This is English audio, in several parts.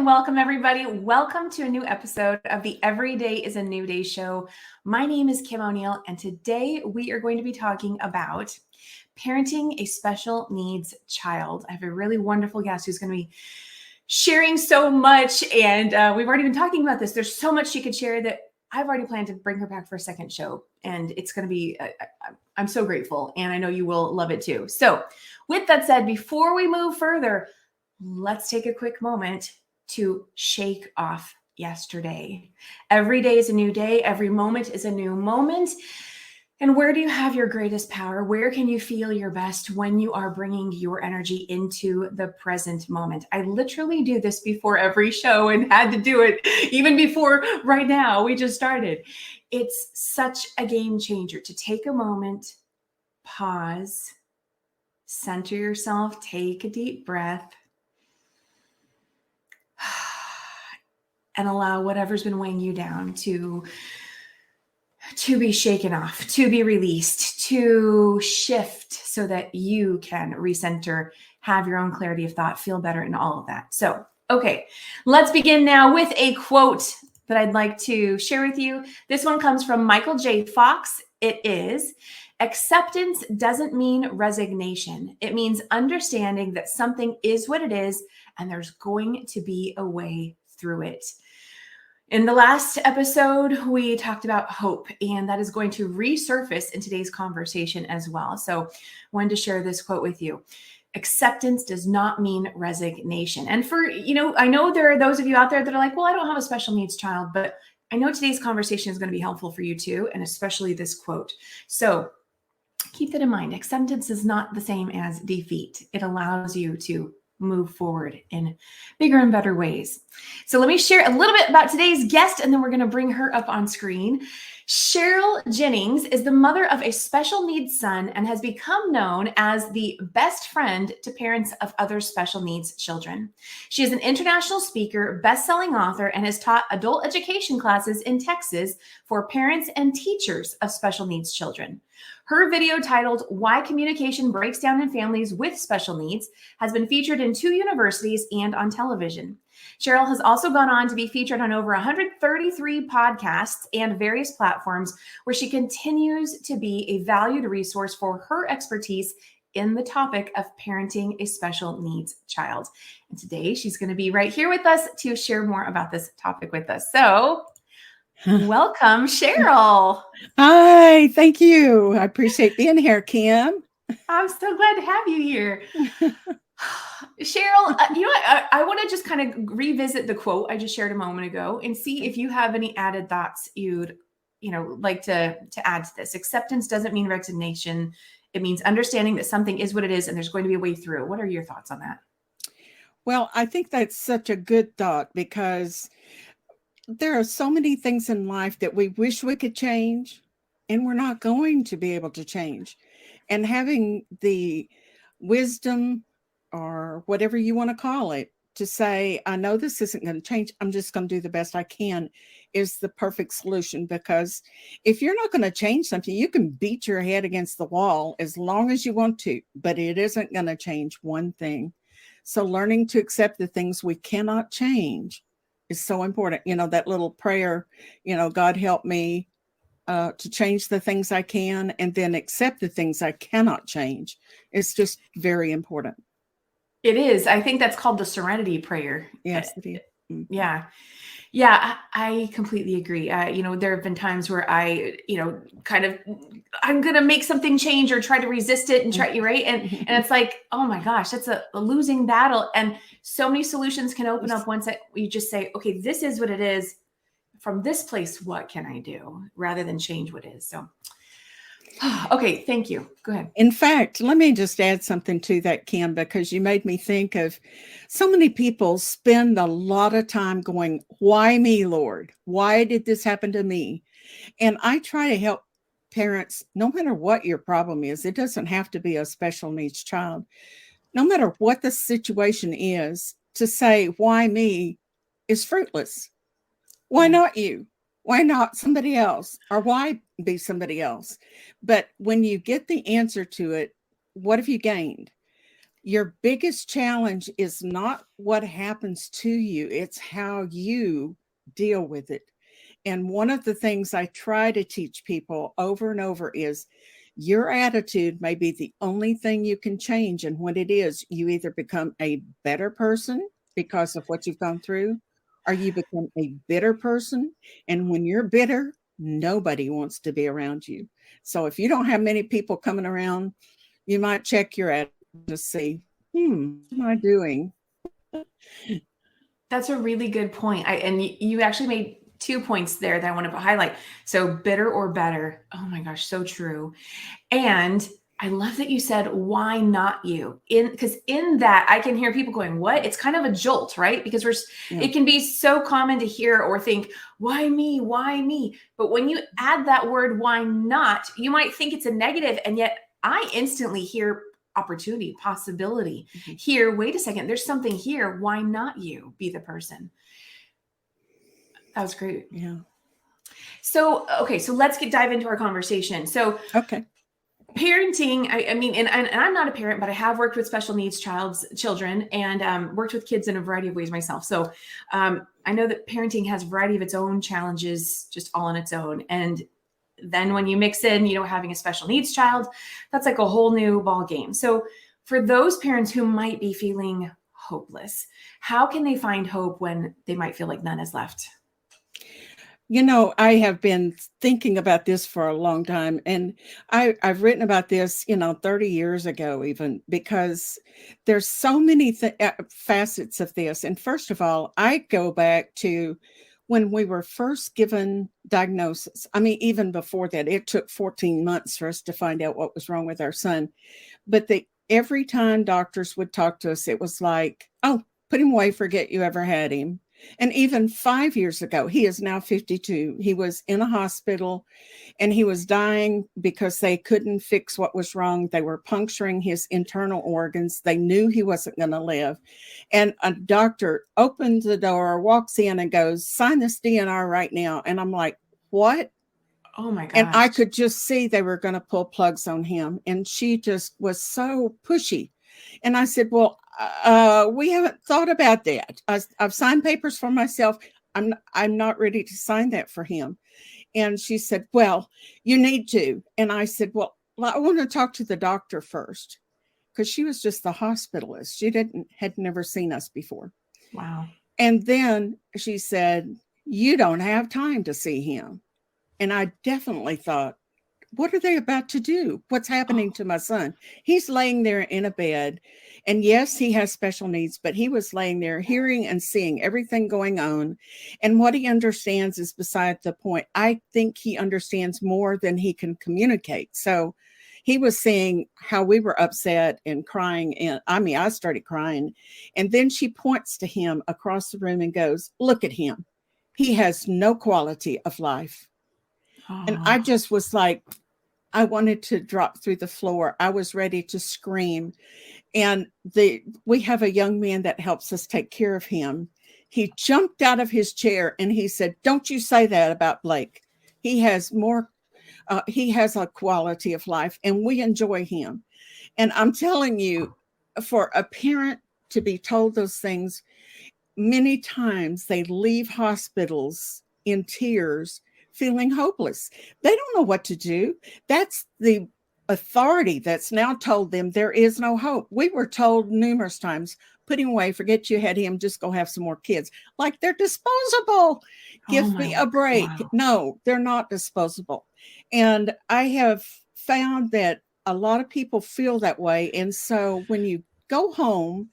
and welcome, everybody. Welcome to a new episode of the Every Day is a New Day show. My name is Kim O'Neill, and today we are going to be talking about parenting a special needs child. I have a really wonderful guest who's going to be sharing so much, and we've already been talking about this. There's so much she could share that I've already planned to bring her back for a second show, and it's going to be, I'm so grateful, and I know you will love it too. So with that said, before we move further, let's take a quick moment to shake off yesterday. Every day is a new day. Every moment is a new moment. And where do you have your greatest power? Where can you feel your best when you are bringing your energy into the present moment? I literally do this before every show and had to do it even before right now. We just started. It's such a game changer to take a moment, pause, center yourself, take a deep breath, and allow whatever's been weighing you down to be shaken off, to be released, to shift so that you can recenter, have your own clarity of thought, feel better, and all of that. So, okay, let's begin now with a quote that I'd like to share with you. This one comes from Michael J. Fox. It is, acceptance doesn't mean resignation. It means understanding that something is what it is, and there's going to be a way through it. In the last episode, we talked about hope, and that is going to resurface in today's conversation as well. So I wanted to share this quote with you. Acceptance does not mean resignation. And for, I know there are those of you out there that are like, well, I don't have a special needs child, but I know today's conversation is going to be helpful for you too, and especially this quote. So keep that in mind. Acceptance is not the same as defeat. It allows you to move forward in bigger and better ways. So let me share a little bit about today's guest, and then we're going to bring her up on screen. Cheryl Ginnings is the mother of a special needs son and has become known as the best friend to parents of other special needs children. She is an international speaker, best-selling author, and has taught adult education classes in Texas for parents and teachers of special needs children. Her video titled Why Communication Breaks Down in Families with Special Needs has been featured in 2 universities and on television. Cheryl has also gone on to be featured on over 133 podcasts and various platforms where she continues to be a valued resource for her expertise in the topic of parenting a special needs child. And today she's going to be right here with us to share more about this topic with us. So welcome, Cheryl. Hi, thank you. I appreciate being here, Kim. I'm so glad to have you here. Cheryl, I want to just kind of revisit the quote I just shared a moment ago and see if you have any added thoughts you'd, like to add to this. Acceptance doesn't mean resignation. It means understanding that something is what it is and there's going to be a way through. What are your thoughts on that? Well, I think that's such a good thought because there are so many things in life that we wish we could change, and we're not going to be able to change. And having the wisdom, or whatever you want to call it, to say, I know this isn't going to change, I'm just going to do the best I can, is the perfect solution. Because if you're not going to change something, you can beat your head against the wall as long as you want to, but it isn't going to change one thing. So learning to accept the things we cannot change is so important. That little prayer, God help me to change the things I can, and then accept the things I cannot change. It's just very important. It is. I think that's called the serenity prayer. Yes, it is. Mm-hmm. Yeah. Yeah, I completely agree. There have been times where I'm going to make something change or try to resist it and try, right? And it's like, oh my gosh, that's a losing battle. And so many solutions can open up once you just say, okay, this is what it is. From this place, what can I do? Rather than change what is. So, okay, thank you. Go ahead. In fact, let me just add something to that, Kim, because you made me think of so many people spend a lot of time going, why me, Lord? Why did this happen to me? And I try to help parents, no matter what your problem is. It doesn't have to be a special needs child. No matter what the situation is, to say, why me, is fruitless. Why not you? Why not somebody else? Or why be somebody else? But when you get the answer to it, what have you gained? Your biggest challenge is not what happens to you, it's how you deal with it. And one of the things I try to teach people over and over is your attitude may be the only thing you can change. And when it is, you either become a better person because of what you've gone through, or you become a bitter person. And when you're bitter, nobody wants to be around you. So if you don't have many people coming around, you might check your attitude to see, what am I doing? That's a really good point. And you actually made 2 points there that I want to highlight. So bitter or better. Oh my gosh, so true. And I love that you said, why not you? Because in that, I can hear people going, what? It's kind of a jolt, right? Because it can be so common to hear or think, why me? Why me? But when you add that word, why not, you might think it's a negative. And yet I instantly hear opportunity, possibility. Here, wait a second, there's something here. Why not you be the person? That was great. Yeah. So, okay, so let's dive into our conversation. So, okay. Parenting, I mean, and I'm not a parent, but I have worked with special needs children and worked with kids in a variety of ways myself. So I know that parenting has a variety of its own challenges, just all on its own. And then when you mix in, having a special needs child, that's like a whole new ball game. So for those parents who might be feeling hopeless, how can they find hope when they might feel like none is left? I have been thinking about this for a long time, and I've written about this, 30 years ago, even, because there's so many facets of this. And first of all, I go back to when we were first given diagnosis. I mean, even before that, it took 14 months for us to find out what was wrong with our son. But every time doctors would talk to us, it was like, oh, put him away, forget you ever had him. And even 5 years ago, he is now 52. He was in a hospital and he was dying because they couldn't fix what was wrong. They were puncturing his internal organs. They knew he wasn't going to live. And a doctor opens the door, walks in and goes, sign this DNR right now. And I'm like, what? Oh my gosh. And I could just see they were going to pull plugs on him. And she just was so pushy. And I said, well, we haven't thought about that. I've signed papers for myself. I'm not ready to sign that for him. And she said, well, you need to. And I said, well, I want to talk to the doctor first, because she was just the hospitalist. She had never seen us before. Wow. And then she said, you don't have time to see him. And I definitely thought, what are they about to do? What's happening to my son? He's laying there in a bed. And yes, he has special needs, but he was laying there hearing and seeing everything going on. And what he understands is beside the point. I think he understands more than he can communicate. So he was seeing how we were upset and crying. And I started crying. And then she points to him across the room and goes, look at him. He has no quality of life. And I just was like, I wanted to drop through the floor. I was ready to scream. And we have a young man that helps us take care of him. He jumped out of his chair and he said, don't you say that about Blake. He has he has a quality of life and we enjoy him. And I'm telling you, for a parent to be told those things, many times they leave hospitals in tears, feeling hopeless. They don't know what to do. That's the authority that's now told them there is no hope. We were told numerous times, put him away, forget you had him, just go have some more kids. Like they're disposable. Give me a break. Wow. No, they're not disposable. And I have found that a lot of people feel that way. And so when you go home,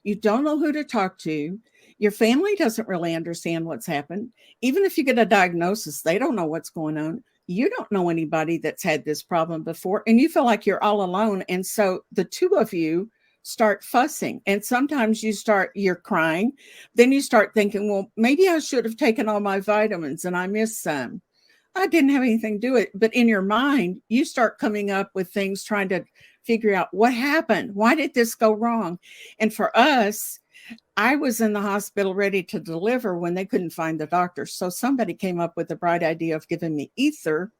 you don't know who to talk to. Your family doesn't really understand what's happened. Even if you get a diagnosis, they don't know what's going on. You don't know anybody that's had this problem before, and you feel like you're all alone. And so the two of you start fussing. And sometimes you're crying. Then you start thinking, well, maybe I should have taken all my vitamins and I missed some. I didn't have anything to do with it. But in your mind, you start coming up with things, trying to figure out what happened. Why did this go wrong? And for us, I was in the hospital ready to deliver when they couldn't find the doctor. So somebody came up with the bright idea of giving me ether.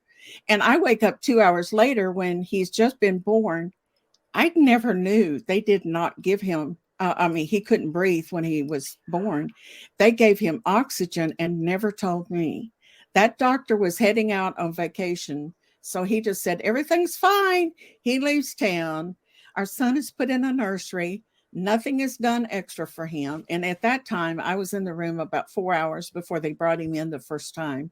And I wake up 2 hours later when he's just been born I never knew they did not give him. I mean, he couldn't breathe when he was born. They gave him oxygen and never told me. That doctor was heading out on vacation. So he just said, everything's fine. He leaves town. Our son is put in a nursery. Nothing is done extra for him. And at that time, I was in the room about 4 hours before they brought him in the first time.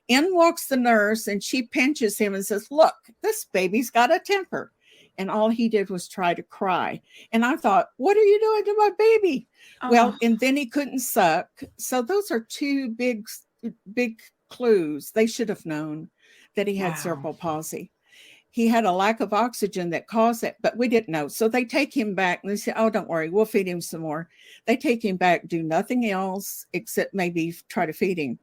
In walks the nurse and she pinches him and says, look, this baby's got a temper. And all he did was try to cry. And I thought, what are you doing to my baby? Oh. Well, and then he couldn't suck. So those are two big clues. They should have known that he had cerebral palsy. He had a lack of oxygen that caused it, but we didn't know. So they take him back and they say, oh, don't worry, we'll feed him some more. They take him back, do nothing else except maybe try to feed him.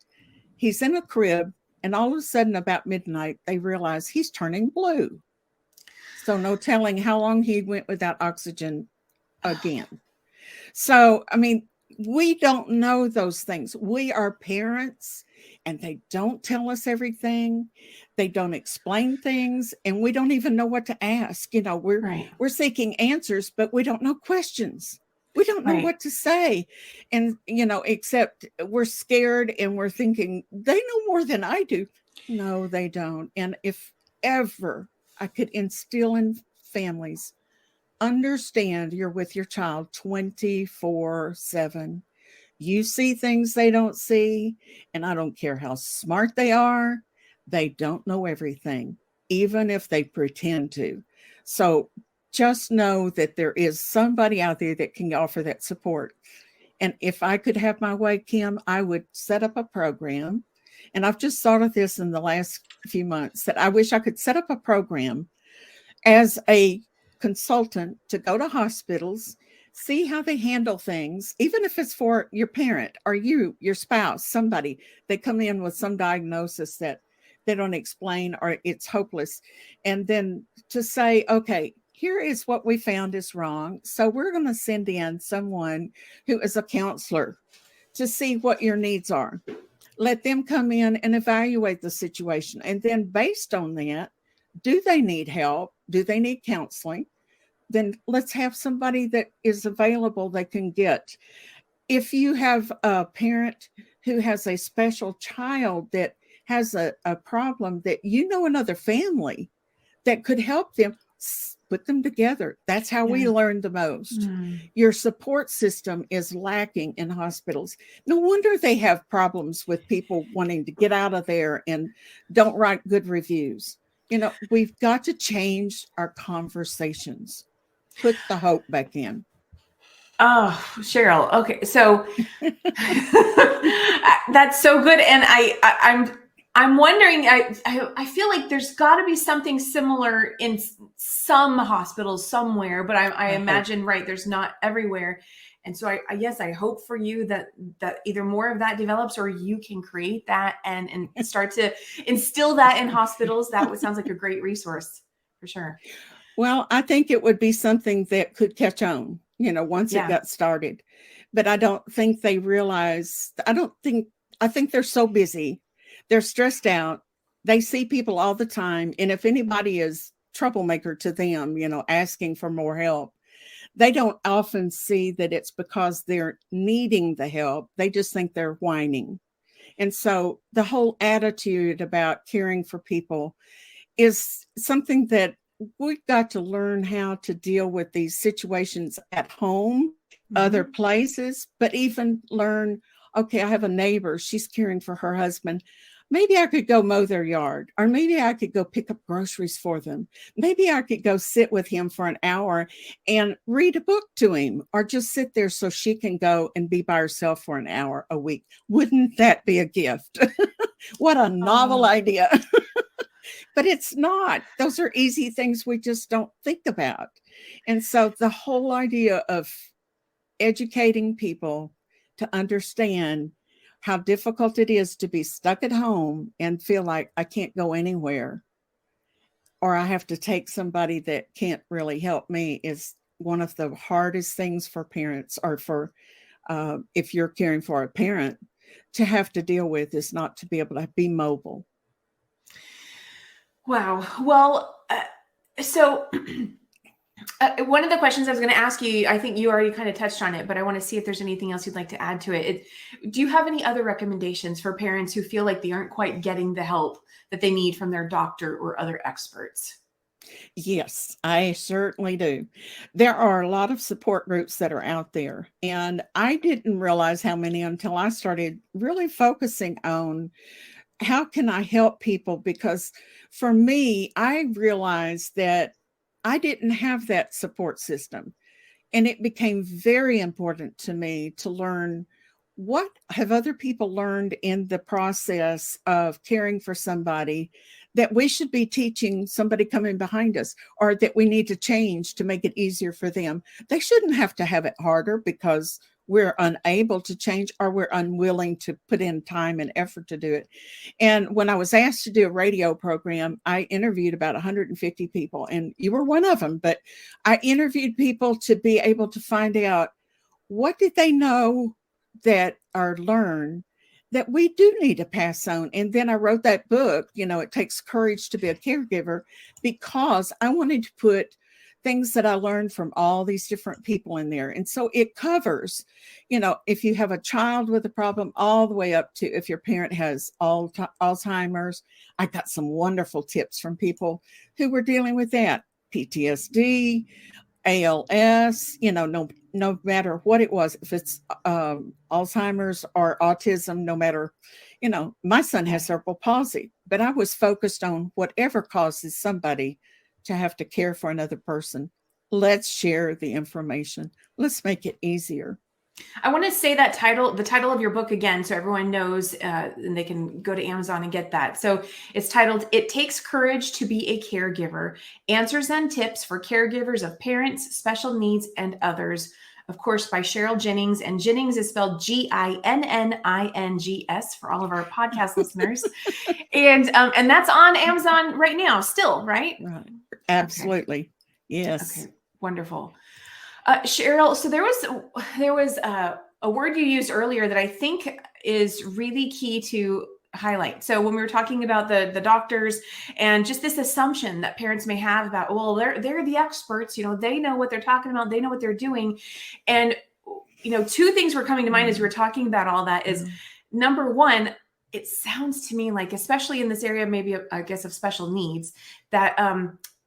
He's in a crib, and all of a sudden about midnight, they realize he's turning blue. So no telling how long he went without oxygen again. So, I mean, we don't know those things. We are parents, and they don't tell us everything. They don't explain things, and we don't even know what to ask. You know, we're seeking answers, but we don't know questions. We don't know what to say. And, you know, except we're scared and we're thinking, they know more than I do. No, they don't. And if ever I could instill in families, understand you're with your child 24/7. You see things they don't see. And I don't care how smart they are. They don't know everything, even if they pretend to. So just know that there is somebody out there that can offer that support. And if I could have my way, Kim, I would set up a program. And I've just thought of this in the last few months, that I wish I could set up a program as a consultant to go to hospitals, see how they handle things, even if it's for your parent or you, your spouse, somebody. They come in with some diagnosis that they don't explain or it's hopeless. And then to say, okay, here is what we found is wrong. So we're going to send in someone who is a counselor to see what your needs are. Let them come in and evaluate the situation. And then based on that, do they need help? Do they need counseling? Then let's have somebody that is available they can get. If you have a parent who has a special child that has a problem that you know another family that could help them, put them together. That's how we learn the most. Your support system is lacking in hospitals. No wonder they have problems with people wanting to get out of there and don't write good reviews. You know, we've got to change our conversations. Put the hope back in. Oh, Cheryl. Okay. So that's so good. And I'm wondering, I feel like there's got to be something similar in some hospitals somewhere, but I imagine, right, there's not everywhere. And so I hope for you that either more of that develops or you can create that and start to instill that in hospitals. That sounds like a great resource for sure. Well, I think it would be something that could catch on, you know, once it got started. But I don't think they realize, I think they're so busy. They're stressed out. They see people all the time. And if anybody is troublemaker to them, you know, asking for more help, they don't often see that it's because they're needing the help. They just think they're whining. And so the whole attitude about caring for people is something that we've got to learn how to deal with these situations at home, other places, but even learn, okay, I have a neighbor, she's caring for her husband. Maybe I could go mow their yard, or maybe I could go pick up groceries for them. Maybe I could go sit with him for an hour and read a book to him, or just sit there so she can go and be by herself for an hour a week. Wouldn't that be a gift? What a novel idea. But it's not. Those are easy things we just don't think about. And so the whole idea of educating people to understand how difficult it is to be stuck at home and feel like I can't go anywhere, or I have to take somebody that can't really help me, is one of the hardest things for parents, or for if you're caring for a parent, to have to deal with, is not to be able to be mobile. Wow. Well, so One of the questions I was going to ask you, I think you already kind of touched on it, but I want to see if there's anything else you'd like to add to it. Do you have any other recommendations for parents who feel like they aren't quite getting the help that they need from their doctor or other experts? Yes, I certainly do. There are a lot of support groups that are out there, and I didn't realize how many until I started really focusing on how can I help people? Because for me, I realized that I didn't have that support system. And it became very important to me to learn what have other people learned in the process of caring for somebody that we should be teaching somebody coming behind us, or that we need to change to make it easier for them. They shouldn't have to have it harder because we're unable to change or we're unwilling to put in time and effort to do it. And when I was asked to do a radio program, I interviewed about 150 people, and you were one of them. But I interviewed people to be able to find out what did they know that or learn that we do need to pass on. And then I wrote that book, It Takes Courage to Be a Caregiver, because I wanted to put things that I learned from all these different people in there. And so it covers, if you have a child with a problem, all the way up to if your parent has Alzheimer's. I got some wonderful tips from people who were dealing with that, PTSD, ALS, no matter what it was, if it's Alzheimer's or autism, no matter, my son has cerebral palsy, but I was focused on whatever causes somebody to have to care for another person. Let's share the information. Let's make it easier. I want to say the title of your book again, so everyone knows, and they can go to Amazon and get that. So it's titled, "It Takes Courage to Be a Caregiver, Answers and Tips for Caregivers of Parents, Special Needs, and Others." Of course, by Cheryl Ginnings, and Ginnings is spelled Ginnings for all of our podcast listeners. And that's on Amazon right now still, right? Right. Absolutely. Okay. Yes. Okay. Wonderful. Cheryl, so there was a word you used earlier that I think is really key to highlight. So when we were talking about the doctors and just this assumption that parents may have about, well, they're the experts, they know what they're talking about, they know what they're doing. And, two things were coming to mind as we were talking about all that is, number one, it sounds to me like, especially in this area, maybe I guess of special needs, that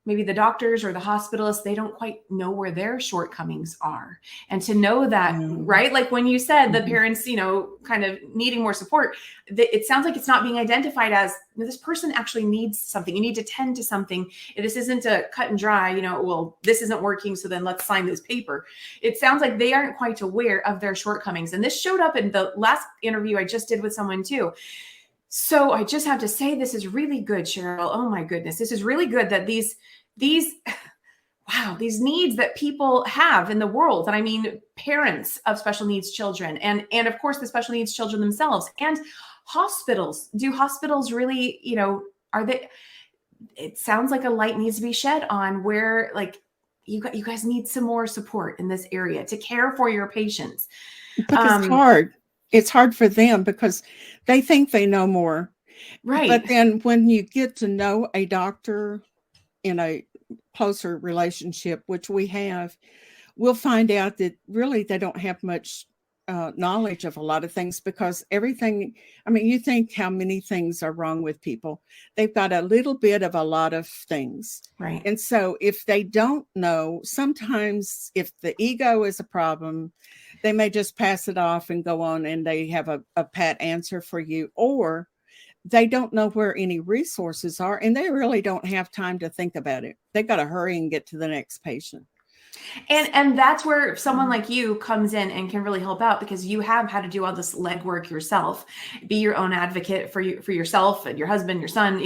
maybe the doctors or the hospitalists, they don't quite know where their shortcomings are. And to know that, right? Like when you said the parents, kind of needing more support, it sounds like it's not being identified as, this person actually needs something. You need to tend to something. This isn't a cut and dry, well, this isn't working, so then let's sign this paper. It sounds like they aren't quite aware of their shortcomings. And this showed up in the last interview I just did with someone too. So I just have to say, this is really good, Cheryl. Oh my goodness. This is really good that these needs that people have in the world. And I mean, parents of special needs children and of course the special needs children themselves, and hospitals. Do hospitals really, are they, it sounds like a light needs to be shed on where, like, you guys need some more support in this area to care for your patients. But it's hard. It's hard for them because they think they know more. Right. But then when you get to know a doctor in a closer relationship, which we have, we'll find out that really they don't have much knowledge of a lot of things, because everything, you think how many things are wrong with people. They've got a little bit of a lot of things. Right. And so if they don't know, sometimes if the ego is a problem, they may just pass it off and go on and they have a pat answer for you, or they don't know where any resources are and they really don't have time to think about it. They got to hurry and get to the next patient. And that's where someone like you comes in and can really help out, because you have had to do all this legwork yourself, be your own advocate for yourself and your husband, your son,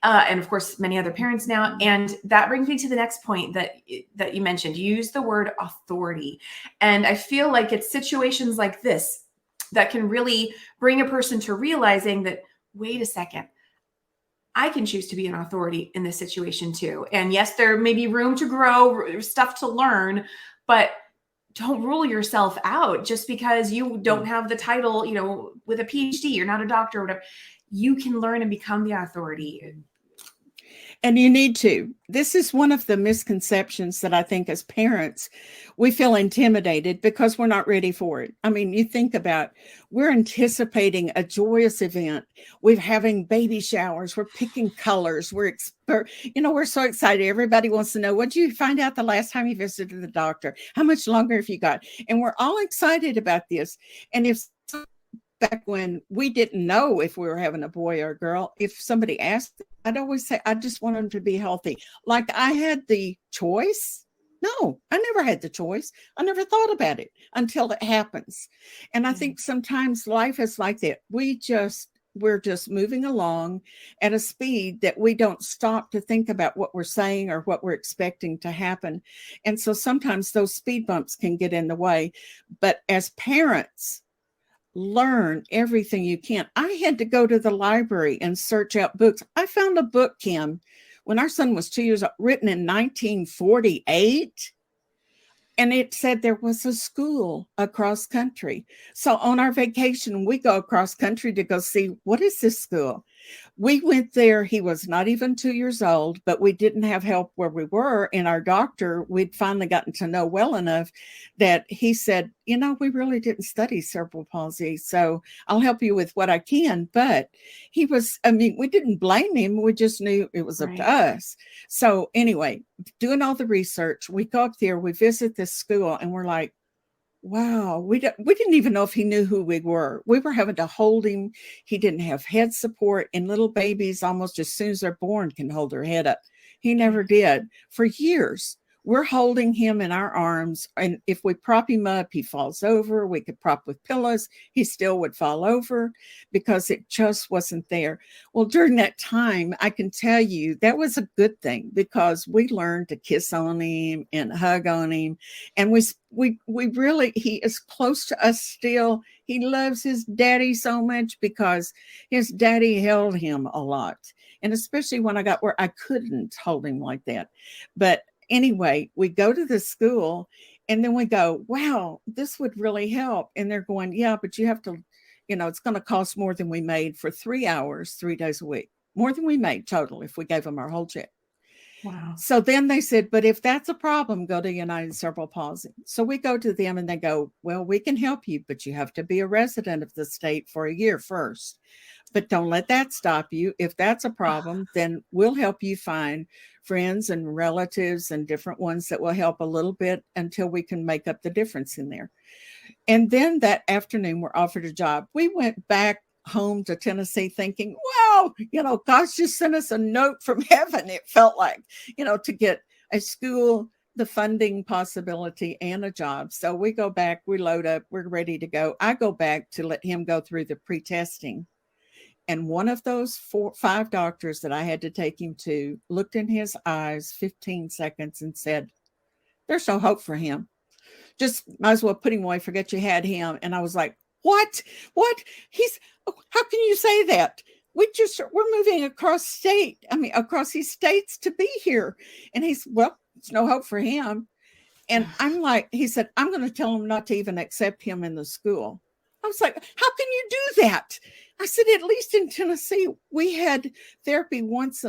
and of course many other parents now. And that brings me to the next point that you mentioned. You used the word authority, and I feel like it's situations like this that can really bring a person to realizing that, wait a second, I can choose to be an authority in this situation too. And yes, there may be room to grow, stuff to learn, but don't rule yourself out just because you don't have the title, with a PhD, you're not a doctor or whatever. You can learn and become the authority. And you need to. This is one of the misconceptions that I think as parents, we feel intimidated because we're not ready for it. I mean, you think about, we're anticipating a joyous event. We're having baby showers. We're picking colors. We're so excited. Everybody wants to know, what did you find out the last time you visited the doctor? How much longer have you got? And we're all excited about this. And if back when we didn't know if we were having a boy or a girl, if somebody asked, I'd always say, I just want them to be healthy. Like I had the choice. No, I never had the choice. I never thought about it until it happens. And I think sometimes life is like that. We're just moving along at a speed that we don't stop to think about what we're saying or what we're expecting to happen. And so sometimes those speed bumps can get in the way. But as parents, learn everything you can. I had to go to the library and search out books. I found a book, Kim, when our son was 2 years old, written in 1948. And it said there was a school across country. So on our vacation, we go across country to go see, what is this school? We went there. He was not even 2 years old, but we didn't have help where we were. And our doctor, we'd finally gotten to know well enough that he said, we really didn't study cerebral palsy, so I'll help you with what I can. But we didn't blame him. We just knew it was up to us. So anyway, doing all the research, we go up there, we visit this school, and we're like, wow, we didn't even know if he knew who we were. We were having to hold him. He didn't have head support, and little babies, almost as soon as they're born, can hold their head up. He never did. For years, we're holding him in our arms, and if we prop him up, he falls over. We could prop with pillows. He still would fall over because it just wasn't there. Well, during that time, I can tell you that was a good thing because we learned to kiss on him and hug on him. And we really, he is close to us still. He loves his daddy so much because his daddy held him a lot. And especially when I got where I couldn't hold him like that. But anyway, we go to the school and then we go, wow, this would really help. And they're going, yeah, but you have to, it's going to cost more than we made for 3 hours, 3 days a week, more than we made total if we gave them our whole check. Wow. So then they said, but if that's a problem, go to United Cerebral Palsy. So we go to them and they go, well, we can help you, but you have to be a resident of the state for a year first. But don't let that stop you. If that's a problem, then we'll help you find friends and relatives and different ones that will help a little bit until we can make up the difference in there. And then that afternoon, we're offered a job. We went back home to Tennessee thinking, wow, God's just sent us a note from heaven. It felt like, to get a school, the funding possibility, and a job. So we go back, we load up, we're ready to go. I go back to let him go through the pre-testing. And one of those 5 doctors that I had to take him to looked in his eyes 15 seconds and said, there's no hope for him. Just might as well put him away, forget you had him. And I was like, what? How can you say that? We're moving across these states to be here. And he's, well, there's no hope for him. And I'm like, he said, I'm going to tell him not to even accept him in the school. I was like, how can you do that? I said, at least in Tennessee, we had therapy once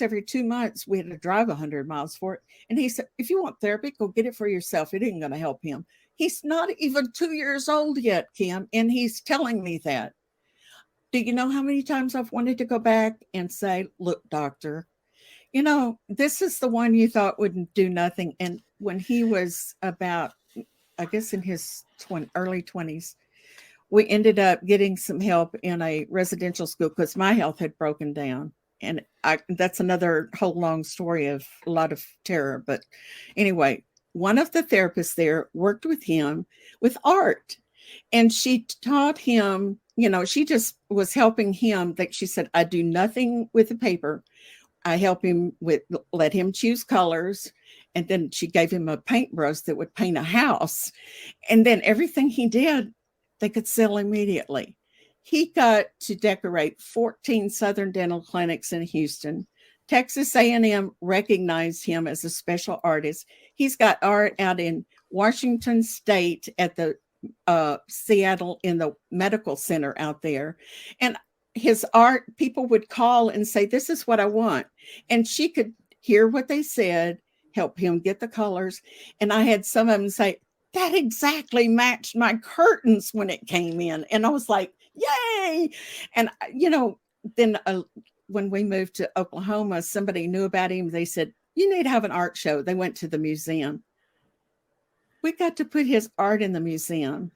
every 2 months. We had to drive 100 miles for it. And he said, if you want therapy, go get it for yourself. It ain't going to help him. He's not even 2 years old yet, Kim, and he's telling me that. Do you know how many times I've wanted to go back and say, look, doctor, this is the one you thought wouldn't do nothing. And when he was about, I guess in his early 20s, we ended up getting some help in a residential school because my health had broken down. And that's another whole long story of a lot of terror. But anyway, one of the therapists there worked with him with art. And she taught him, she just was helping him. That she said, I do nothing with the paper. I help him let him choose colors. And then she gave him a paintbrush that would paint a house. And then everything he did, they could sell immediately. He got to decorate 14 Southern dental clinics in Houston. Texas A&M recognized him as a special artist. He's got art out in Washington State at the Seattle in the medical center out there. And his art, people would call and say, this is what I want. And she could hear what they said, help him get the colors. And I had some of them say, that exactly matched my curtains when it came in. And I was like, yay. And, then when we moved to Oklahoma, somebody knew about him. They said, you need to have an art show. They went to the museum. We got to put his art in the museum.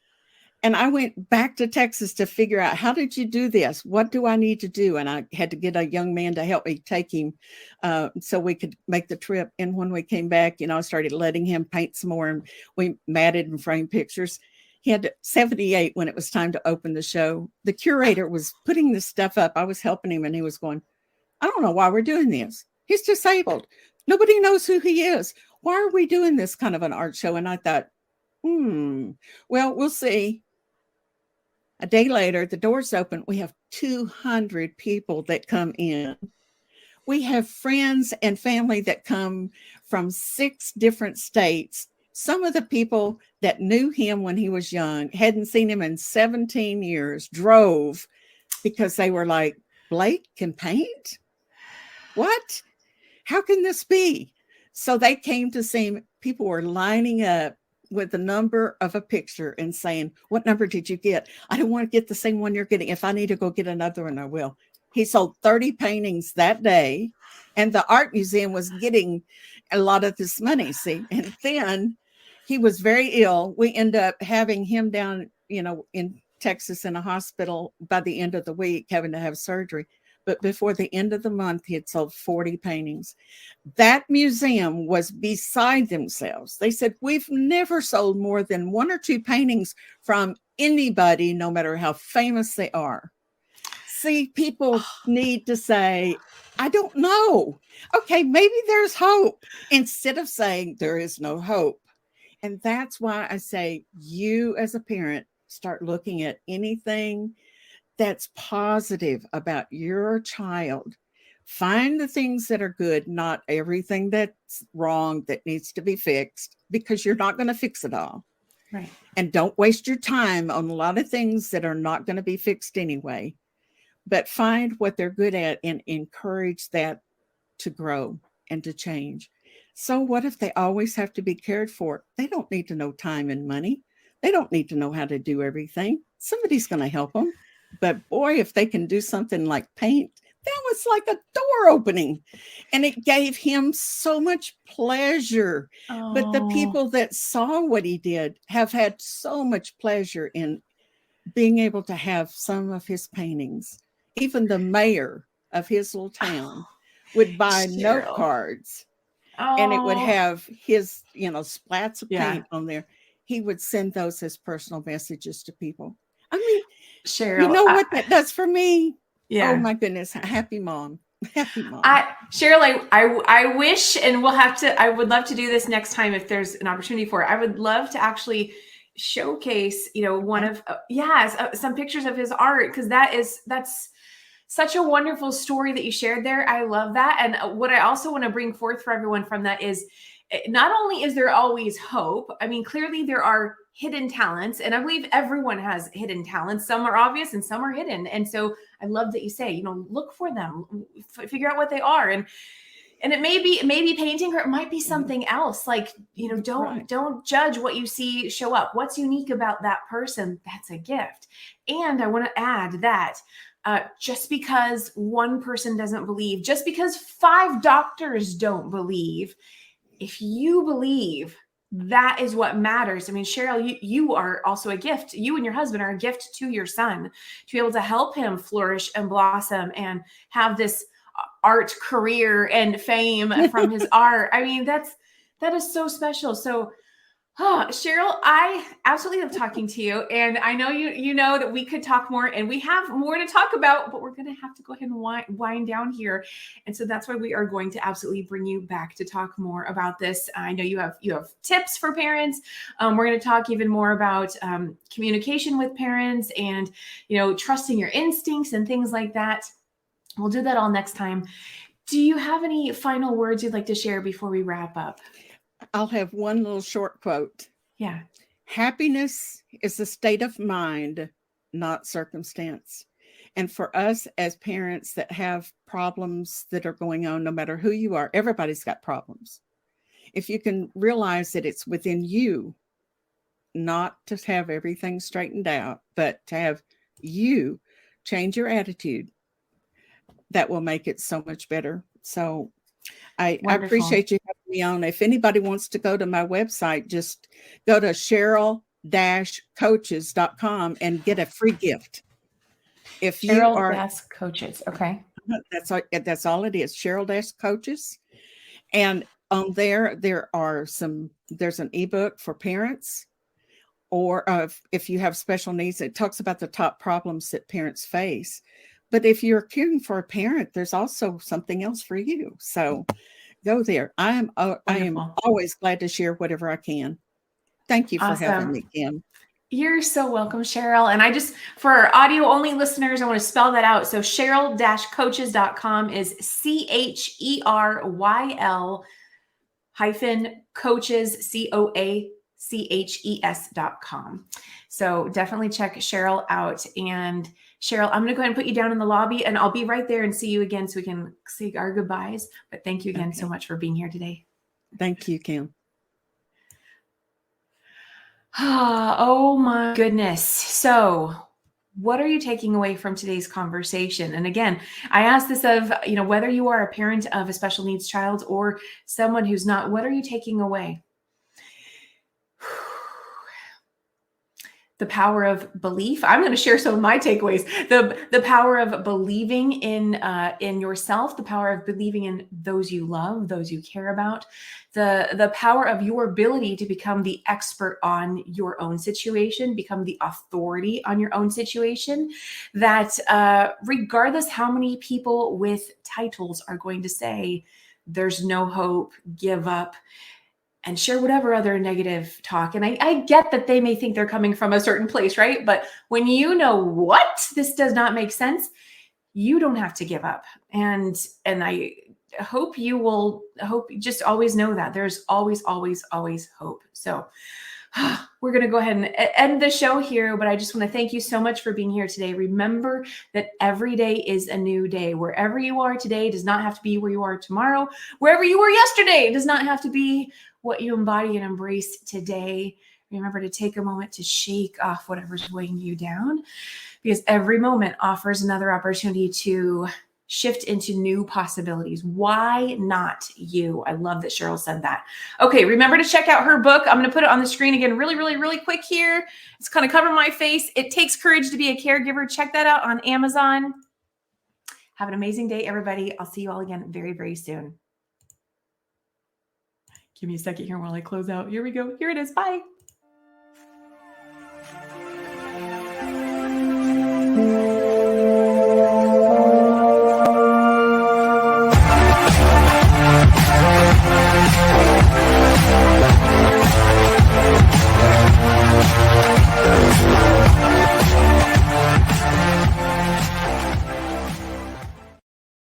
And I went back to Texas to figure out, how did you do this? What do I need to do? And I had to get a young man to help me take him so we could make the trip. And when we came back, I started letting him paint some more, and we matted and framed pictures. He had 78 when it was time to open the show. The curator was putting this stuff up. I was helping him, and he was going, I don't know why we're doing this. He's disabled. Nobody knows who he is. Why are we doing this kind of an art show? And I thought, well, we'll see. A day later, the doors open. We have 200 people that come in. We have friends and family that come from 6 different states. Some of the people that knew him when he was young, hadn't seen him in 17 years, drove because they were like, Blake can paint? What? How can this be? So they came to see him. People were lining up with the number of a picture and saying, what number did you get? I don't want to get the same one you're getting. If I need to go get another one, I will. He sold 30 paintings that day, and the art museum was getting a lot of this money, see? And then he was very ill. We end up having him down, in Texas in a hospital by the end of the week, having to have surgery. But before the end of the month, he had sold 40 paintings. That museum was beside themselves. They said, we've never sold more than 1 or 2 paintings from anybody, no matter how famous they are. See, people need to say, I don't know. Okay, maybe there's hope, instead of saying there is no hope. And that's why I say, you as a parent, start looking at anything that's positive about your child. Find the things that are good, not everything that's wrong that needs to be fixed, because you're not going to fix it all. Right. And don't waste your time on a lot of things that are not going to be fixed anyway. But find what they're good at and encourage that to grow and to change. So what if they always have to be cared for? They don't need to know time and money. They don't need to know how to do everything. Somebody's going to help them. But boy, if they can do something like paint, that was like a door opening. And it gave him so much pleasure. Oh. But the people that saw what he did have had so much pleasure in being able to have some of his paintings. Even the mayor of his little town would buy note cards, and it would have his, splats of paint on there. He would send those as personal messages to people. I mean, Cheryl, you know what that does for me? Yeah. Oh my goodness. Happy mom. Happy mom. Cheryl, I wish, and I would love to do this next time if there's an opportunity for it. I would love to actually showcase, one of, some pictures of his art, because that's such a wonderful story that you shared there. I love that. And what I also want to bring forth for everyone from that is, not only is there always hope, I mean, clearly there are hidden talents, and I believe everyone has hidden talents. Some are obvious and some are hidden. And so I love that you say, look for them, figure out what they are. And it may be painting, or it might be something else. Like, don't judge what you see show up. What's unique about that person? That's a gift. And I want to add that just because one person doesn't believe, just because 5 doctors don't believe, if you believe, that is what matters. I mean, Cheryl, you are also a gift. You and your husband are a gift to your son, to be able to help him flourish and blossom and have this art career and fame from his art. I mean, that is so special. So, Cheryl, I absolutely love talking to you. And I know you know that we could talk more, and we have more to talk about, but we're going to have to go ahead and wind down here. And so that's why we are going to absolutely bring you back to talk more about this. I know you have tips for parents. We're going to talk even more about communication with parents and, trusting your instincts and things like that. We'll do that all next time. Do you have any final words you'd like to share before we wrap up? I'll have one little short quote. Yeah. Happiness is a state of mind, not circumstance. And for us as parents that have problems that are going on, no matter who you are, everybody's got problems. If you can realize that it's within you, not to have everything straightened out, but to have you change your attitude, that will make it so much better. So I Wonderful. appreciate you having me on. If anybody wants to go to my website, just go to Cheryl-coaches.com and get a free gift. If you Cheryl are, Best Coaches. Okay. that's all it is, Cheryl-coaches. And on there's an ebook for parents, or if you have special needs, it talks about the top problems that parents face. But if you're caring for a parent, there's also something else for you. So go there. I am Wonderful. always glad to share whatever I can. Thank you for having Awesome. me, Kim. You're so welcome, Cheryl. And for our audio only listeners, I want to spell that out. So Cheryl-coaches.com is CHERYL-coaches, COACHES.com. So definitely check Cheryl out. And Cheryl, I'm going to go ahead and put you down in the lobby, and I'll be right there and see you again so we can say our goodbyes. But thank you again so much for being here today. Thank you, Kim. Oh my goodness. So, what are you taking away from today's conversation? And again, I ask this of, whether you are a parent of a special needs child or someone who's not, what are you taking away? The power of belief. I'm going to share some of my takeaways. The power of believing in yourself, the power of believing in those you love, those you care about, the power of your ability to become the expert on your own situation, become the authority on your own situation, that regardless how many people with titles are going to say, there's no hope, give up, and share whatever other negative talk. And I get that they may think they're coming from a certain place, right? But when you know what, this does not make sense, you don't have to give up. And I hope just always know that there's always, always, always hope. So we're going to go ahead and end the show here, but I just want to thank you so much for being here today. Remember that every day is a new day. Wherever you are today does not have to be where you are tomorrow. Wherever you were yesterday does not have to be what you embody and embrace today. Remember to take a moment to shake off whatever's weighing you down, because every moment offers another opportunity to shift into new possibilities. Why not you? I love that Cheryl said that. Okay, remember to check out her book. I'm going to put it on the screen again really, really, really quick here. It's kind of covering my face. It Takes Courage to Be a Caregiver. Check that out on Amazon. Have an amazing day, everybody. I'll see you all again very, very soon. Give me a second here while I close out. Here we go. Here it is. Bye.